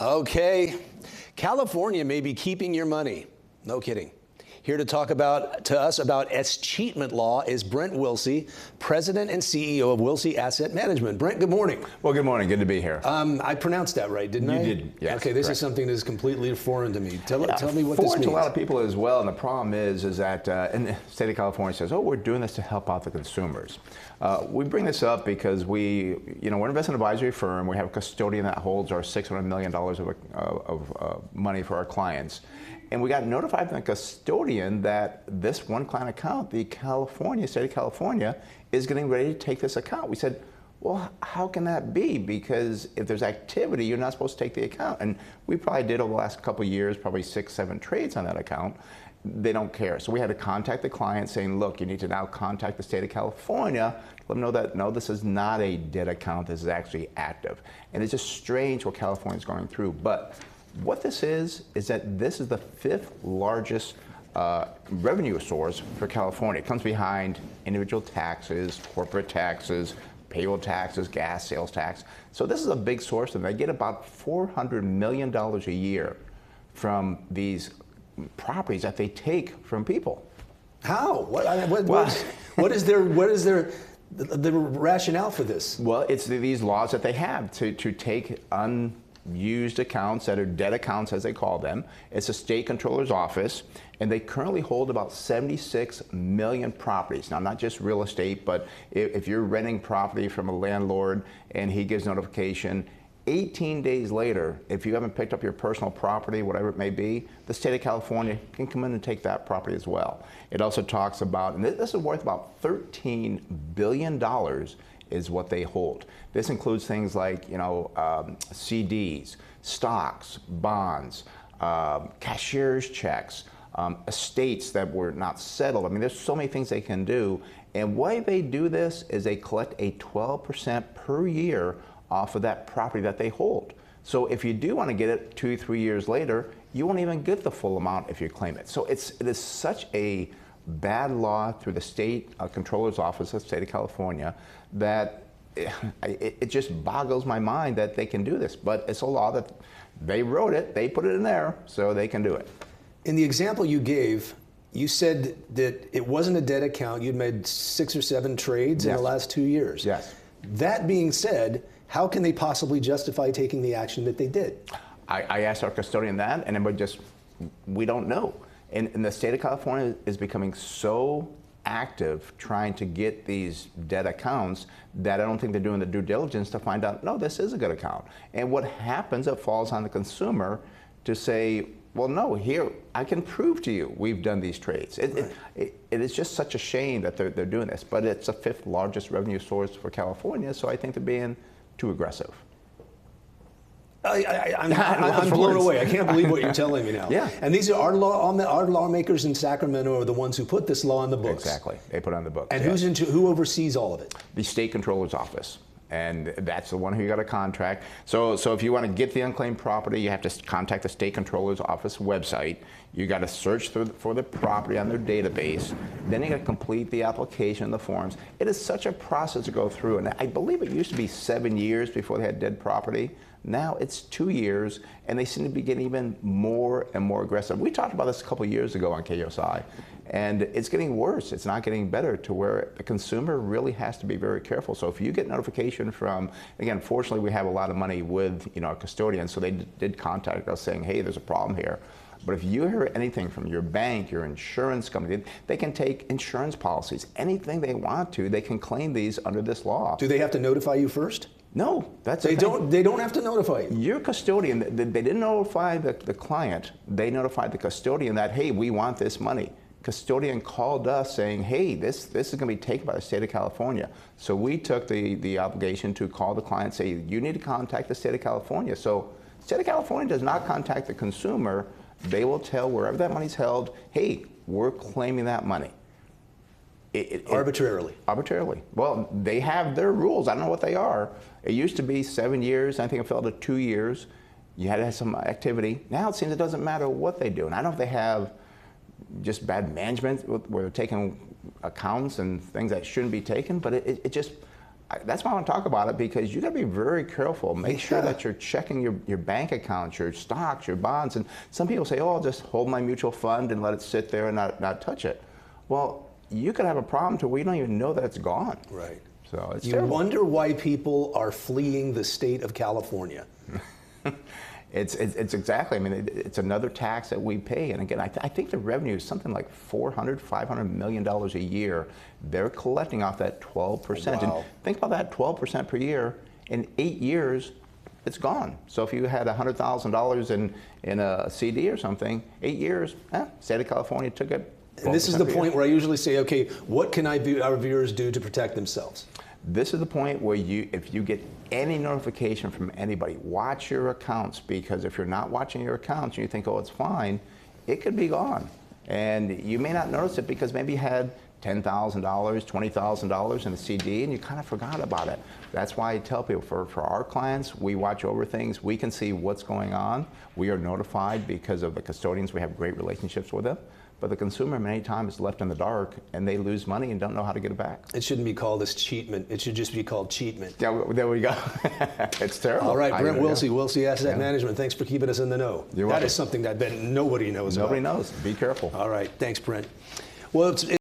Okay, California may be keeping your money. No kidding. Here to talk to us about Escheatment Law is Brent Wilsey, President and CEO of Wilsey Asset Management. Brent, good morning. Well, good morning. Good to be here. I pronounced that right, didn't I? You did, yes. Okay, this correct. is something that is completely foreign to me. Tell me what this Foreign means. to a lot of people as well, and the problem is that in the state of California says, oh, we're doing this to help out the consumers. We bring this up because we're an investment advisory firm. We have a custodian that holds our $600 million of money for our clients. And we got notified from the custodian that this one client account, the state of California, is getting ready to take this account. We said, well, how can that be? Because if there's activity, you're not supposed to take the account. And we probably did over the last couple of years, probably 6, 7 trades on that account. They don't care. So we had to contact the client saying, look, you need to now contact the state of California, let them know that, no, this is not a dead account, this is actually active. And it's just strange what California's going through. But what this is that this is the 5th largest revenue source for California. It comes behind individual taxes, corporate taxes, payroll taxes, gas sales tax. So this is a big source, and they get about $400 million a year from these properties that they take from people. How? What is the rationale for this? Well, it's these laws that they have to take unused accounts that are dead accounts, as they call them. It's a state controller's office, and they currently hold about 76 million properties. Now, not just real estate, but if you're renting property from a landlord and he gives notification, 18 days later, if you haven't picked up your personal property, whatever it may be, the state of California can come in and take that property as well. It also talks about, and this is worth about $13 billion is what they hold. This includes things like, CDs, stocks, bonds, cashier's checks, estates that were not settled. I mean, there's so many things they can do. And why they do this is they collect a 12% per year off of that property that they hold. So if you do want to get it 2, 3 years later, you won't even get the full amount if you claim it. So it is such a bad law through the state controller's office of the state of California that it just boggles my mind that they can do this. But it's a law that they wrote it, they put it in there, so they can do it. In the example you gave, you said that it wasn't a dead account. You'd made 6 or 7 trades in the last 2 years. Yes. That being said, how can they possibly justify taking the action that they did? I asked our custodian that, and we don't know. And the state of California is becoming so active trying to get these dead accounts that I don't think they're doing the due diligence to find out, no, this is a good account. And what happens, it falls on the consumer to say, well, no, here, I can prove to you we've done these trades. It is just such a shame that they're doing this, but it's the 5th largest revenue source for California, so I think they're being too aggressive. I'm blown away. I can't believe what you're telling me now. Yeah. And these are our lawmakers in Sacramento are the ones who put this law on the books. Exactly. They put it on the books. And who oversees all of it? The state controller's office. And that's the one who you got to contract. So if you want to get the unclaimed property, you have to contact the state controller's office website. You got to search for the property on their database. Then you got to complete the application, the forms. It is such a process to go through. And I believe it used to be 7 years before they had dead property. Now it's 2 years, and they seem to be getting even more and more aggressive. We talked about this a couple of years ago on KUSI, and it's getting worse. It's not getting better to where the consumer really has to be very careful. So if you get notification from, again, fortunately we have a lot of money with our custodian, so they did contact us saying, hey, there's a problem here. But if you hear anything from your bank, your insurance company, they can take insurance policies. Anything they want to, they can claim these under this law. Do they have to notify you first? No, that's they don't. They don't have to notify you. Your custodian. They didn't notify the client. They notified the custodian that, hey, we want this money. Custodian called us saying, hey, this is going to be taken by the state of California. So we took the obligation to call the client and say, you need to contact the state of California. So the state of California does not contact the consumer. They will tell wherever that money's held, hey, we're claiming that money. Arbitrarily. Arbitrarily. Well, they have their rules. I don't know what they are. It used to be 7 years. I think it fell to 2 years. You had to have some activity. Now it seems it doesn't matter what they do. And I don't know if they have just bad management where they're taking accounts and things that shouldn't be taken, but it just, That's why I want to talk about it, because you got to be very careful. Make sure that you're checking your bank accounts, your stocks, your bonds. And some people say, oh, I'll just hold my mutual fund and let it sit there and not touch it. Well, you could have a problem to where you don't even know that it's gone. Right. So it's You terrible. wonder why people are fleeing the state of California. It's exactly, I mean, it's another tax that we pay. And again, I think the revenue is something like $500 million a year. They're collecting off that 12%. Wow. And think about that, 12% per year. In 8 years, it's gone. So if you had $100,000 in a CD or something, 8 years, state of California took it. And this is the per point year. where I usually say, okay, what can our viewers do to protect themselves? This is the point where if you get any notification from anybody, watch your accounts, because if you're not watching your accounts and you think, oh, it's fine, it could be gone. And you may not notice it because maybe you had $10,000, $20,000 in a CD and you kind of forgot about it. That's why I tell people, for our clients, we watch over things. We can see what's going on. We are notified because of the custodians. We have great relationships with them. But the consumer many times is left in the dark and they lose money and don't know how to get it back. It shouldn't be called escheatment. It should just be called cheatment. Yeah, there we go. It's terrible. All right, Brent Wilsey, Yeah. Wilsey Asset Management. Thanks for keeping us in the know. You're that welcome. is something that I bet nobody knows Nobody about. knows. Be careful. All right, thanks, Brent. Well,